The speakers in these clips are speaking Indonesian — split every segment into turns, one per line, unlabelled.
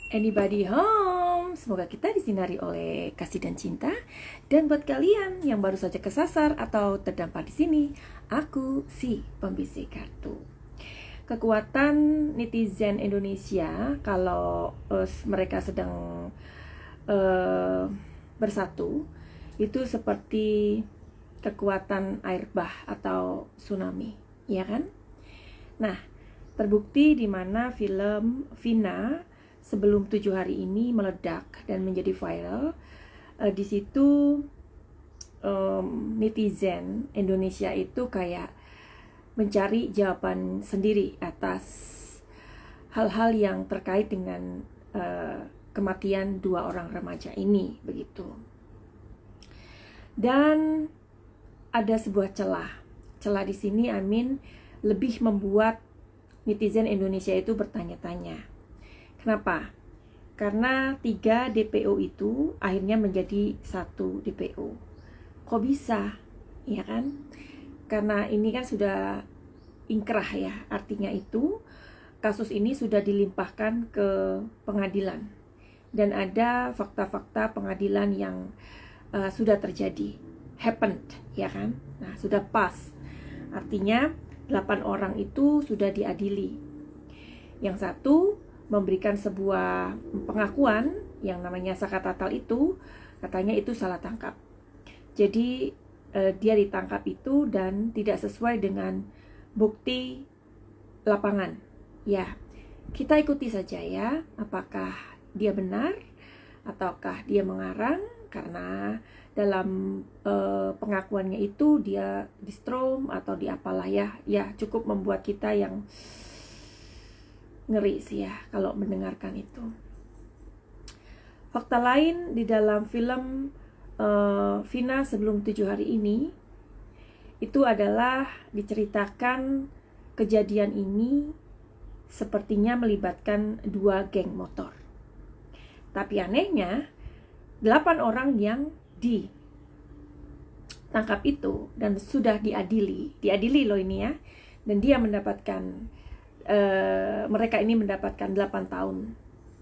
Anybody home? Semoga kita disinari oleh kasih dan cinta. Dan buat kalian yang baru saja kesasar atau terdampar di sini, aku si pembisik kartu. Kekuatan netizen Indonesia kalau mereka sedang bersatu itu seperti kekuatan air bah atau tsunami, ya kan? Nah, terbukti di mana film Vina sebelum 7 hari ini meledak dan menjadi viral. Di situ netizen Indonesia itu kayak mencari jawaban sendiri atas hal-hal yang terkait dengan kematian 2 orang remaja ini, begitu. Dan ada sebuah celah di sini, lebih membuat netizen Indonesia itu bertanya-tanya. Kenapa? Karena 3 DPO itu akhirnya menjadi 1 DPO. Kok bisa? Ya kan? Karena ini kan sudah ingkrah ya, artinya itu kasus ini sudah dilimpahkan ke pengadilan dan ada fakta-fakta pengadilan yang sudah terjadi, happened, ya kan? Nah, sudah pas. Artinya 8 orang itu sudah diadili. Yang satu memberikan sebuah pengakuan yang namanya sakatatal itu, katanya itu salah tangkap. Jadi dia ditangkap itu dan tidak sesuai dengan bukti lapangan. Ya, kita ikuti saja ya, apakah dia benar ataukah dia mengarang, karena dalam pengakuannya itu dia di strom atau di apalah ya cukup membuat kita yang ngeri sih ya kalau mendengarkan itu. Fakta lain di dalam film Vina sebelum 7 hari ini itu adalah diceritakan kejadian ini sepertinya melibatkan 2 geng motor. Tapi anehnya 8 orang yang ditangkap itu dan sudah diadili loh ini ya, dan dia mendapatkan mereka ini mendapatkan 8 tahun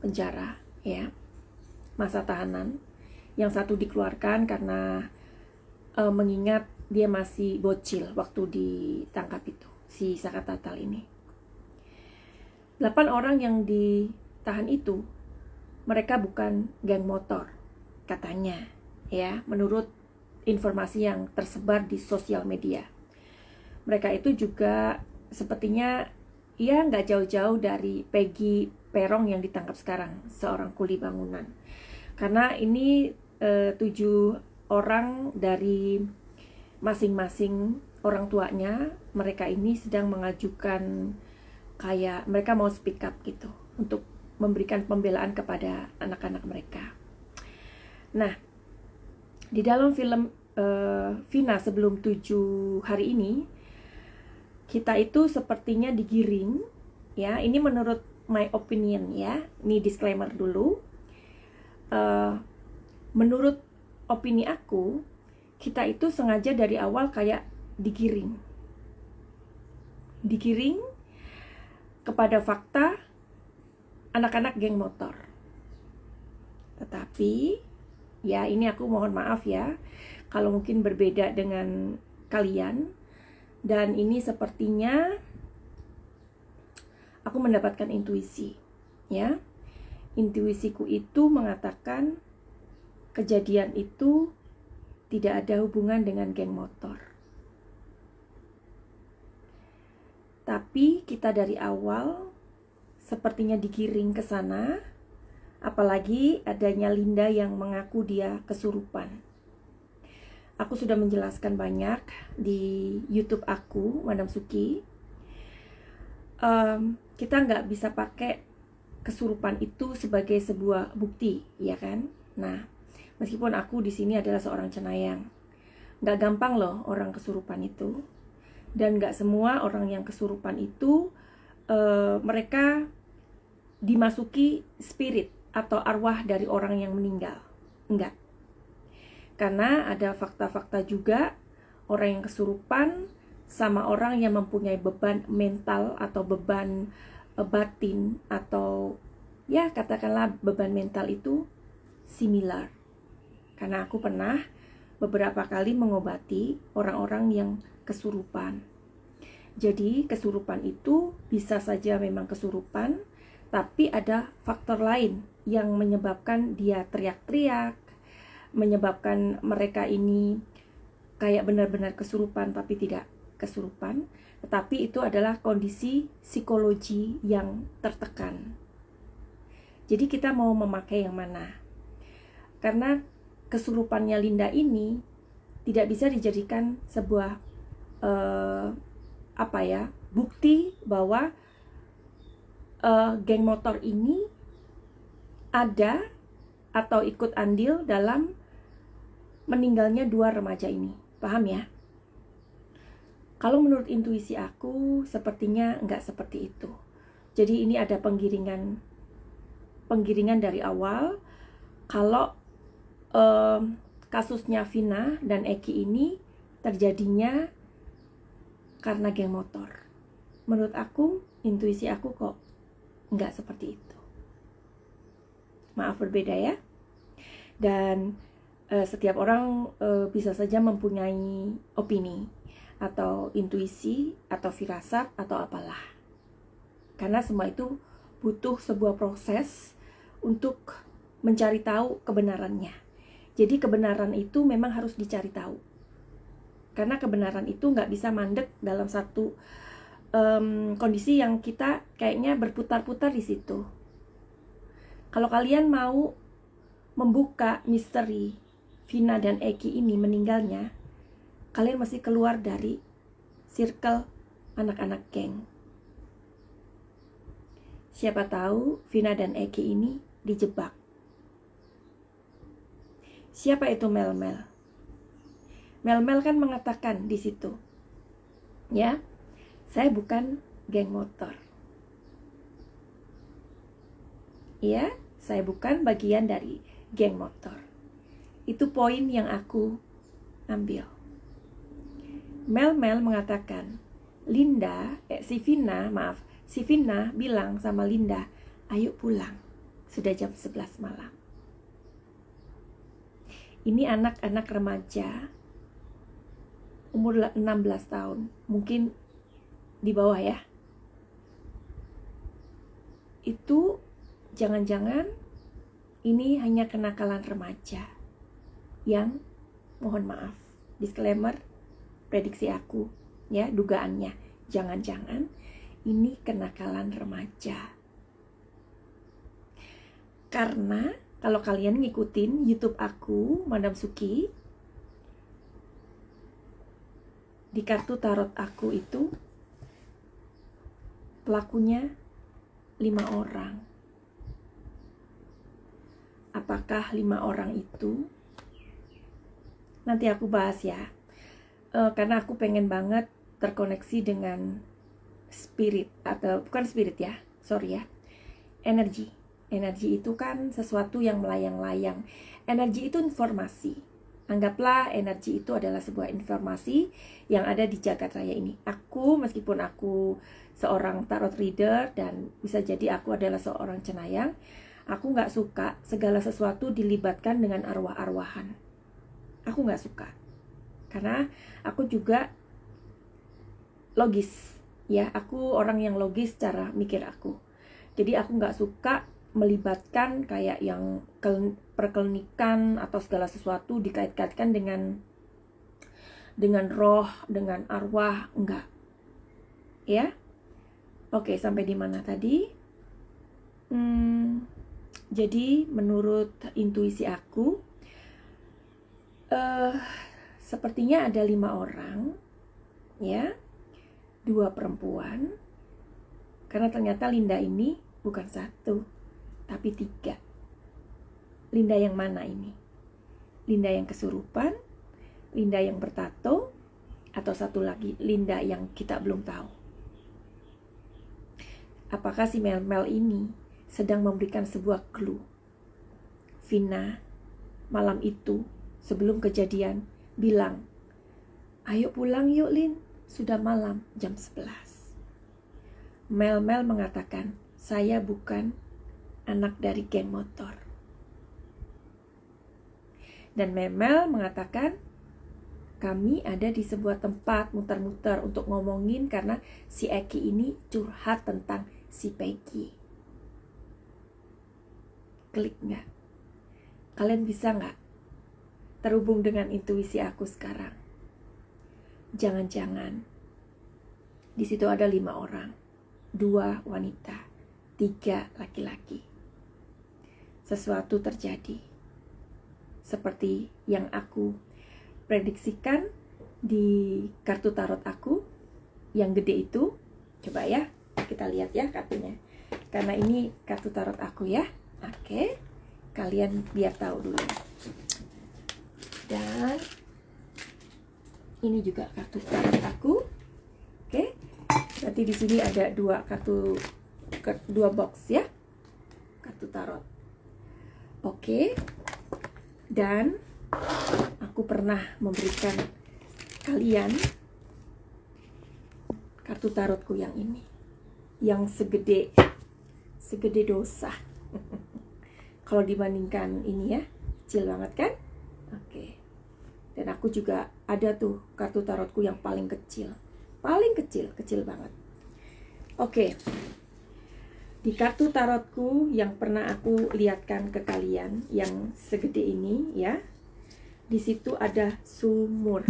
penjara ya, masa tahanan. Yang satu dikeluarkan karena mengingat dia masih bocil waktu ditangkap itu, si sakatatal ini. 8 orang yang ditahan itu mereka bukan geng motor katanya ya, menurut informasi yang tersebar di sosial media. Mereka itu juga sepertinya ya nggak jauh-jauh dari Peggy Perong yang ditangkap sekarang, seorang kuli bangunan. Karena ini 7 orang dari masing-masing orang tuanya, mereka ini sedang mengajukan kayak mereka mau speak up gitu untuk memberikan pembelaan kepada anak-anak mereka. Nah, di dalam film Vina sebelum 7 hari ini, kita itu sepertinya digiring ya, ini menurut my opinion ya, ini disclaimer dulu. Menurut opini aku, kita itu sengaja dari awal kayak digiring kepada fakta anak-anak geng motor. Tetapi ya ini aku mohon maaf ya kalau mungkin berbeda dengan kalian, dan ini sepertinya aku mendapatkan intuisi ya. Intuisiku itu mengatakan kejadian itu tidak ada hubungan dengan geng motor. Tapi kita dari awal sepertinya digiring ke sana, apalagi adanya Linda yang mengaku dia kesurupan. Aku sudah menjelaskan banyak di YouTube aku, Madam Suki. Kita nggak bisa pakai kesurupan itu sebagai sebuah bukti, ya kan? Nah, meskipun aku di sini adalah seorang cenayang, nggak gampang loh orang kesurupan itu, dan nggak semua orang yang kesurupan itu mereka dimasuki spirit atau arwah dari orang yang meninggal, enggak. Karena ada fakta-fakta juga orang yang kesurupan sama orang yang mempunyai beban mental atau beban batin atau ya katakanlah beban mental itu similar. Karena aku pernah beberapa kali mengobati orang-orang yang kesurupan. Jadi kesurupan itu bisa saja memang kesurupan, tapi ada faktor lain yang menyebabkan dia teriak-teriak, menyebabkan mereka ini kayak benar-benar kesurupan tapi tidak kesurupan, tetapi itu adalah kondisi psikologi yang tertekan. Jadi kita mau memakai yang mana? Karena kesurupannya Linda ini tidak bisa dijadikan sebuah bukti bahwa geng motor ini ada atau ikut andil dalam meninggalnya 2 remaja ini. Paham ya? Kalau menurut intuisi aku, sepertinya nggak seperti itu. Jadi ini ada penggiringan dari awal. Kalau kasusnya Vina dan Eki ini terjadinya karena geng motor. Menurut aku, intuisi aku kok nggak seperti itu. Maaf berbeda ya. Dan setiap orang bisa saja mempunyai opini atau intuisi atau firasat atau apalah. Karena semua itu butuh sebuah proses untuk mencari tahu kebenarannya. Jadi kebenaran itu memang harus dicari tahu. Karena kebenaran itu nggak bisa mandek dalam satu kondisi yang kita kayaknya berputar-putar di situ. Kalau kalian mau membuka misteri Vina dan Eki ini meninggalnya, kalian mesti keluar dari circle anak-anak geng. Siapa tahu Vina dan Eki ini dijebak. Siapa itu Mel-Mel? Mel-Mel kan mengatakan di situ, ya, saya bukan geng motor. Ya, saya bukan bagian dari geng motor. Itu poin yang aku ambil. Mel-Mel mengatakan, si Vina bilang sama Linda, ayo pulang, sudah jam 11 malam. Ini anak-anak remaja, umur 16 tahun, mungkin di bawah ya. Itu jangan-jangan ini hanya kenakalan remaja yang, mohon maaf, disclaimer, prediksi aku ya, dugaannya, jangan-jangan ini kenakalan remaja. Karena kalau kalian ngikutin YouTube aku, Madam Suki, di kartu tarot aku itu pelakunya 5 orang. Apakah 5 orang itu? Nanti aku bahas ya. Karena aku pengen banget terkoneksi dengan spirit, atau bukan spirit ya, sorry ya, energi. Energi itu kan sesuatu yang melayang-layang. Energi itu informasi. Anggaplah energi itu adalah sebuah informasi yang ada di jagat raya ini. Meskipun aku seorang tarot reader dan bisa jadi aku adalah seorang cenayang, aku gak suka segala sesuatu dilibatkan dengan arwah-arwahan. Aku gak suka. Karena aku juga logis, ya, aku orang yang logis cara mikir aku. Jadi aku gak suka melibatkan kayak yang perkelinikan atau segala sesuatu dikait-kaitkan dengan roh, dengan arwah, enggak. Ya. Oke, sampai di mana tadi? Jadi menurut intuisi aku, sepertinya ada 5 orang, ya, 2 perempuan. Karena ternyata Linda ini bukan 1, tapi 3. Linda yang mana ini? Linda yang kesurupan, Linda yang bertato, atau satu lagi Linda yang kita belum tahu. Apakah si Mel-Mel ini sedang memberikan sebuah clue? Vina malam itu sebelum kejadian bilang, ayo pulang yuk Lin, sudah malam, jam 11. Mel-Mel mengatakan, saya bukan anak dari geng motor. Dan Memel mengatakan, kami ada di sebuah tempat muter-muter untuk ngomongin karena si Eki ini curhat tentang si Peggy. Klik nggak? Kalian bisa nggak terhubung dengan intuisi aku sekarang? Jangan-jangan di situ ada 5 orang, 2 wanita, 3 laki-laki. Sesuatu terjadi seperti yang aku prediksikan di kartu tarot aku yang gede itu. Coba ya, kita lihat ya kartunya. Karena ini kartu tarot aku ya. Oke, kalian biar tahu dulu. Dan ini juga kartu tarot aku. Oke, nanti di sini ada 2 kartu, 2 box ya, kartu tarot. Oke, dan aku pernah memberikan kalian kartu tarotku yang ini, yang segede dosa. Kalau dibandingkan ini ya, kecil banget kan? Oke. Dan aku juga ada tuh kartu tarotku yang paling kecil banget. Oke. Di kartu tarotku yang pernah aku lihatkan ke kalian yang segede ini ya, di situ ada sumur.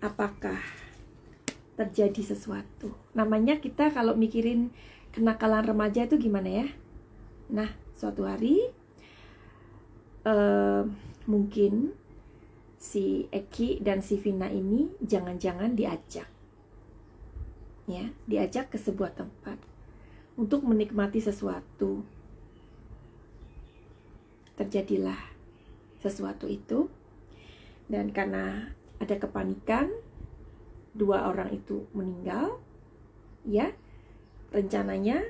Apakah terjadi sesuatu? Namanya kita kalau mikirin kenakalan remaja itu gimana ya? Nah, suatu hari mungkin si Eki dan si Vina ini jangan-jangan diajak ke sebuah tempat untuk menikmati sesuatu. Terjadilah sesuatu itu, dan karena ada kepanikan, 2 orang itu meninggal. Ya, rencananya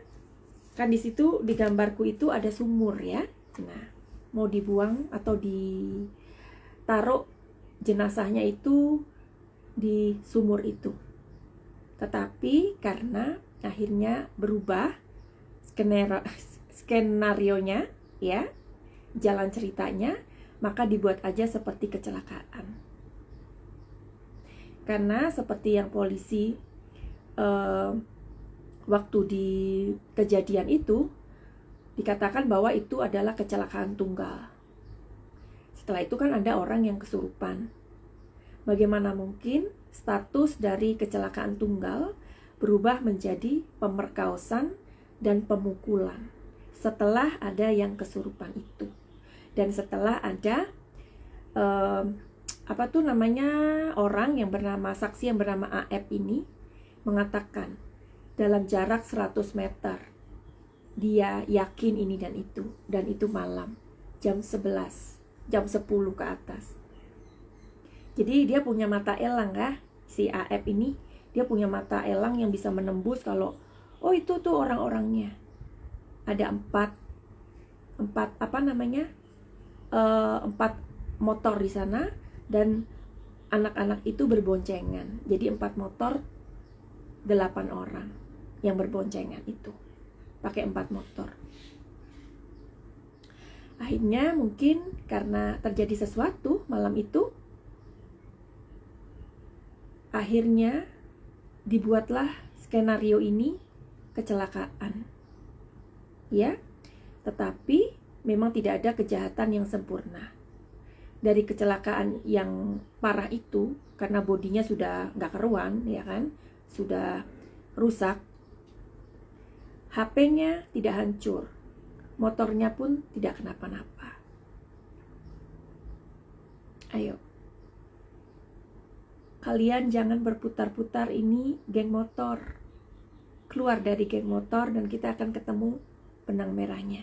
kan di situ di gambarku itu ada sumur ya. Nah, mau dibuang atau ditaruh jenazahnya itu di sumur itu. Tetapi karena akhirnya berubah skenarionya ya, jalan ceritanya, maka dibuat aja seperti kecelakaan. Karena seperti yang polisi waktu di kejadian itu dikatakan bahwa itu adalah kecelakaan tunggal. Setelah itu kan ada orang yang kesurupan. Bagaimana mungkin status dari kecelakaan tunggal berubah menjadi pemerkosaan dan pemukulan setelah ada yang kesurupan itu, dan setelah ada orang yang bernama saksi yang bernama AF ini mengatakan dalam jarak 100 meter dia yakin ini dan itu malam jam 11, jam 10 ke atas. Jadi dia punya mata elang kah? Si AF ini, dia punya mata elang yang bisa menembus kalau, oh itu tuh orang-orangnya. Ada 4 motor di sana, dan anak-anak itu berboncengan. Jadi 4 motor, 8 orang yang berboncengan itu. Pakai 4 motor. Akhirnya mungkin karena terjadi sesuatu malam itu, akhirnya dibuatlah skenario ini kecelakaan. Ya, tetapi memang tidak ada kejahatan yang sempurna. Dari kecelakaan yang parah itu, karena bodinya sudah nggak keruan, ya kan, sudah rusak, HP-nya tidak hancur, motornya pun tidak kenapa-napa. Ayo, kalian jangan berputar-putar, ini geng motor. Keluar dari geng motor dan kita akan ketemu benang merahnya.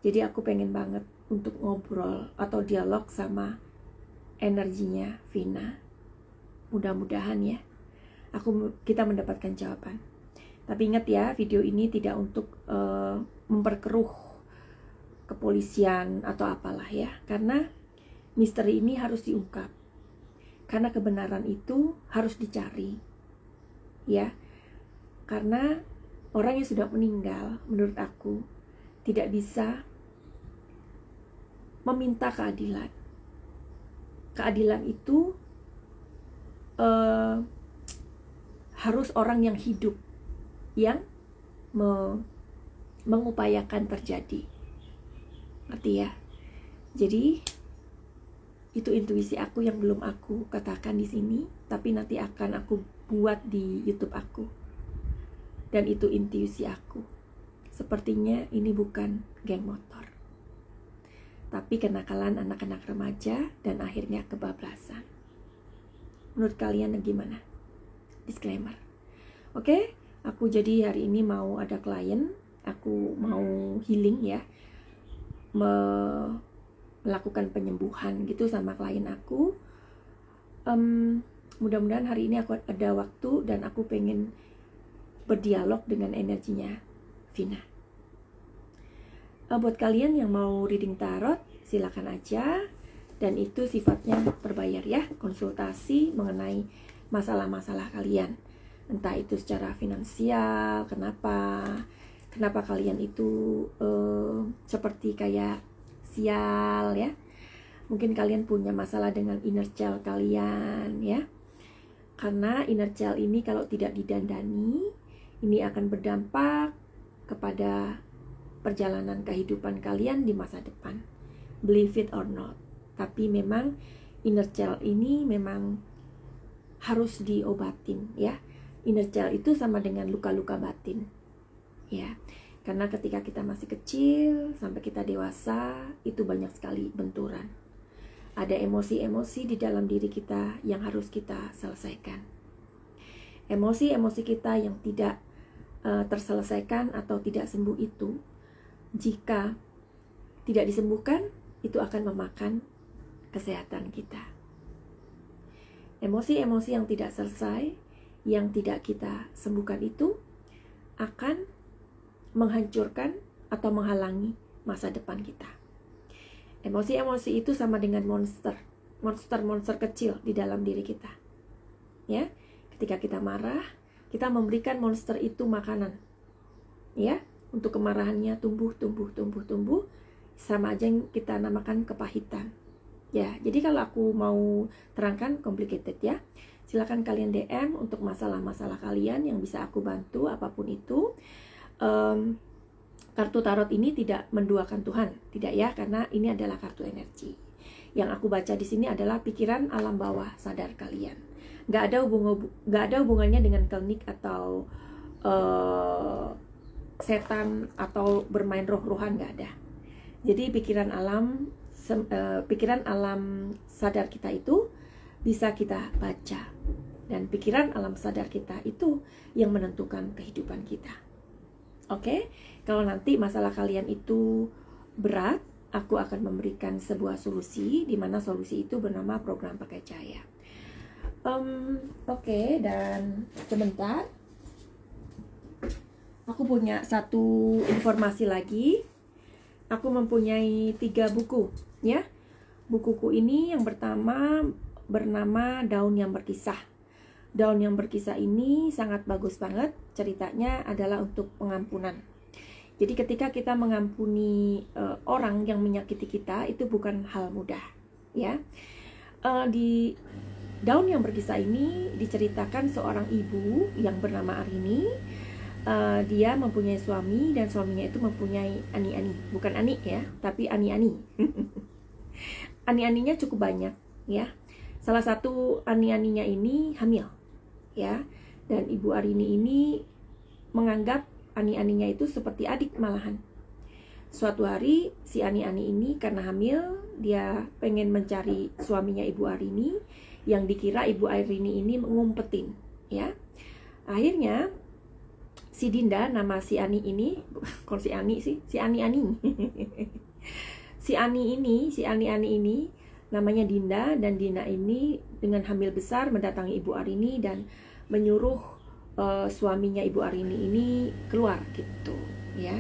Jadi aku pengen banget untuk ngobrol atau dialog sama energinya Vina. Mudah-mudahan ya, kita mendapatkan jawaban. Tapi ingat ya, video ini tidak untuk memperkeruh kepolisian atau apalah ya, karena misteri ini harus diungkap. Karena kebenaran itu harus dicari. Ya. Karena orang yang sudah meninggal menurut aku tidak bisa meminta keadilan. Keadilan itu harus orang yang hidup yang mengupayakan terjadi. Ngerti ya? Jadi itu intuisi aku yang belum aku katakan di sini, tapi nanti akan aku buat di YouTube aku. Dan itu intuisi aku. Sepertinya ini bukan geng motor, tapi kenakalan anak-anak remaja dan akhirnya kebablasan. Menurut kalian gimana? Disclaimer. Oke, aku jadi hari ini mau ada klien, aku mau healing ya, melakukan penyembuhan gitu sama klien aku. Mudah-mudahan hari ini aku ada waktu dan aku pengen berdialog dengan energinya Vina. Buat kalian yang mau reading tarot, silakan aja, dan itu sifatnya berbayar ya, konsultasi mengenai masalah-masalah kalian, entah itu secara finansial, kenapa kalian itu seperti kayak sial ya, mungkin kalian punya masalah dengan inner child kalian ya, karena inner child ini kalau tidak didandani, ini akan berdampak kepada perjalanan kehidupan kalian di masa depan, believe it or not. Tapi memang inner child ini memang harus diobatin ya. Inner child itu sama dengan luka-luka batin ya. Karena ketika kita masih kecil sampai kita dewasa, itu banyak sekali benturan. Ada emosi-emosi di dalam diri kita yang harus kita selesaikan. Emosi-emosi kita yang tidak terselesaikan atau tidak sembuh itu, jika tidak disembuhkan, itu akan memakan kesehatan kita. Emosi-emosi yang tidak selesai, yang tidak kita sembuhkan itu akan menghancurkan atau menghalangi masa depan kita. Emosi-emosi itu sama dengan monster kecil di dalam diri kita. Ya, ketika kita marah, kita memberikan monster itu makanan. Ya, untuk kemarahannya tumbuh, sama aja yang kita namakan kepahitan. Ya, jadi kalau aku mau terangkan complicated ya, silakan kalian DM untuk masalah-masalah kalian yang bisa aku bantu apapun itu. Kartu tarot ini tidak menduakan Tuhan, tidak ya, karena ini adalah kartu energi. Yang aku baca di sini adalah pikiran alam bawah sadar kalian. Gak ada hubungannya dengan klinik atau setan atau bermain roh-rohan, gak ada. Jadi pikiran alam sadar kita itu bisa kita baca, dan pikiran alam sadar kita itu yang menentukan kehidupan kita. Oke, kalau nanti masalah kalian itu berat, aku akan memberikan sebuah solusi, di mana solusi itu bernama program pakai cahaya. Oke, dan sebentar, aku punya satu informasi lagi. Aku mempunyai 3 buku, ya. Bukuku ini yang pertama bernama Daun yang Berkisah. Daun yang Berkisah ini sangat bagus banget. Ceritanya adalah untuk pengampunan. Jadi ketika kita mengampuni orang yang menyakiti kita, itu bukan hal mudah, ya. Di Daun yang Berkisah ini diceritakan seorang ibu yang bernama Arini. Dia mempunyai suami dan suaminya itu mempunyai ani-ani, bukan ani ya, tapi ani-ani. Ani-aninya cukup banyak, ya. Salah satu ani-aninya ini hamil, ya. Dan Ibu Arini ini menganggap ani-aninya itu seperti adik malahan. Suatu hari si ani-ani ini karena hamil, dia pengen mencari suaminya Ibu Arini, yang dikira Ibu Arini ini ngumpetin, ya. Akhirnya si Dinda, nama si Ani ini, kalau si Ani sih, si Ani-ani. Si Ani-ani ini namanya Dinda, dan Dinda ini dengan hamil besar mendatangi Ibu Arini dan menyuruh suaminya Ibu Arini ini keluar gitu, ya.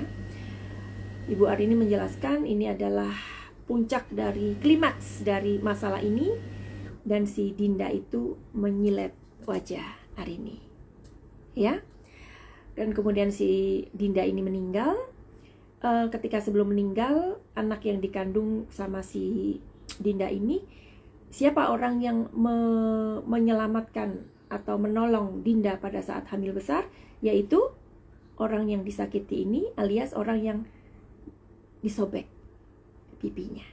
Ibu Arini menjelaskan ini adalah puncak dari klimaks dari masalah ini, dan si Dinda itu menyilet wajah Arini, ya. Dan kemudian si Dinda ini meninggal. Ketika sebelum meninggal, anak yang dikandung sama si Dinda ini, siapa orang yang menyelamatkan atau menolong Dinda pada saat hamil besar? Yaitu orang yang disakiti ini, alias orang yang disobek pipinya.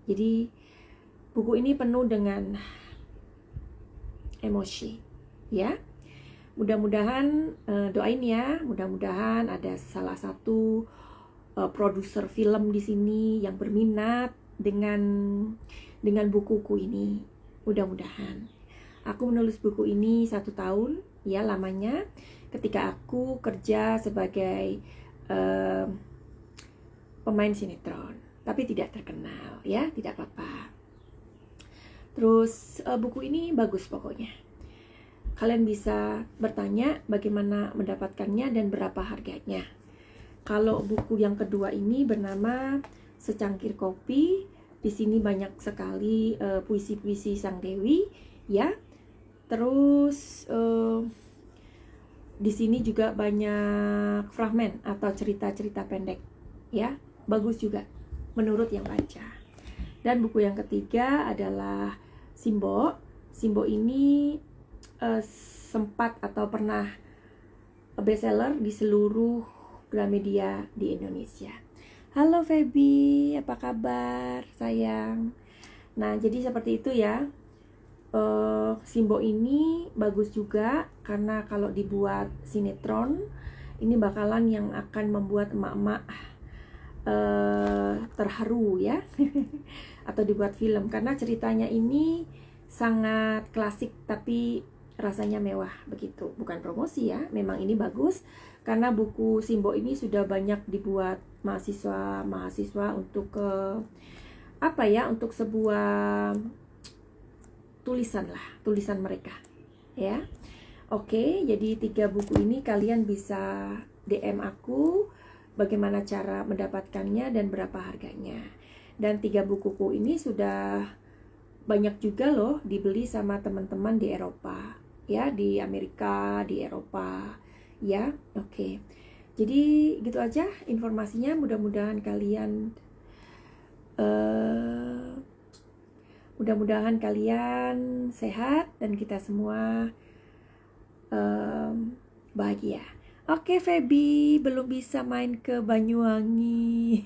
Jadi buku ini penuh dengan emosi, ya. Mudah-mudahan doain ya, mudah-mudahan ada salah satu produser film di sini yang berminat dengan bukuku ini. Mudah-mudahan. Aku menulis buku ini 1 tahun ya lamanya, ketika aku kerja sebagai pemain sinetron, tapi tidak terkenal ya, tidak apa-apa. Terus buku ini bagus pokoknya. Kalian bisa bertanya bagaimana mendapatkannya dan berapa harganya. Kalau buku yang kedua ini bernama Secangkir Kopi, di sini banyak sekali puisi-puisi Sang Dewi, ya. Terus di sini juga banyak fragmen atau cerita-cerita pendek, ya. Bagus juga menurut yang baca. Dan buku yang ketiga adalah Simbo. Simbo ini sempat atau pernah bestseller di seluruh Gramedia di Indonesia. Halo Feby, apa kabar sayang? Nah, jadi seperti itu ya. Simbo ini bagus juga karena kalau dibuat sinetron ini bakalan yang akan membuat emak-emak terharu ya. Atau dibuat film karena ceritanya ini sangat klasik tapi rasanya mewah begitu. Bukan promosi ya, memang ini bagus karena buku Simbo ini sudah banyak dibuat mahasiswa untuk untuk sebuah tulisan mereka ya. Oke, jadi 3 buku ini kalian bisa DM aku bagaimana cara mendapatkannya dan berapa harganya. Dan 3 bukuku ini sudah banyak juga loh dibeli sama teman-teman di Eropa ya, di Amerika, di Eropa ya. Oke. Jadi gitu aja informasinya, mudah-mudahan kalian sehat dan kita semua bahagia. Oke Feby, belum bisa main ke Banyuwangi.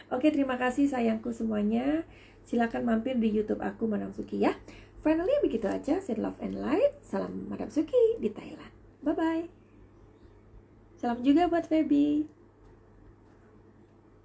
Oke, terima kasih sayangku semuanya. Silakan mampir di YouTube aku Madam Suki ya. Finally begitu aja, send love and light. Salam Madam Suki di Thailand. Bye bye. Salam juga buat Feby.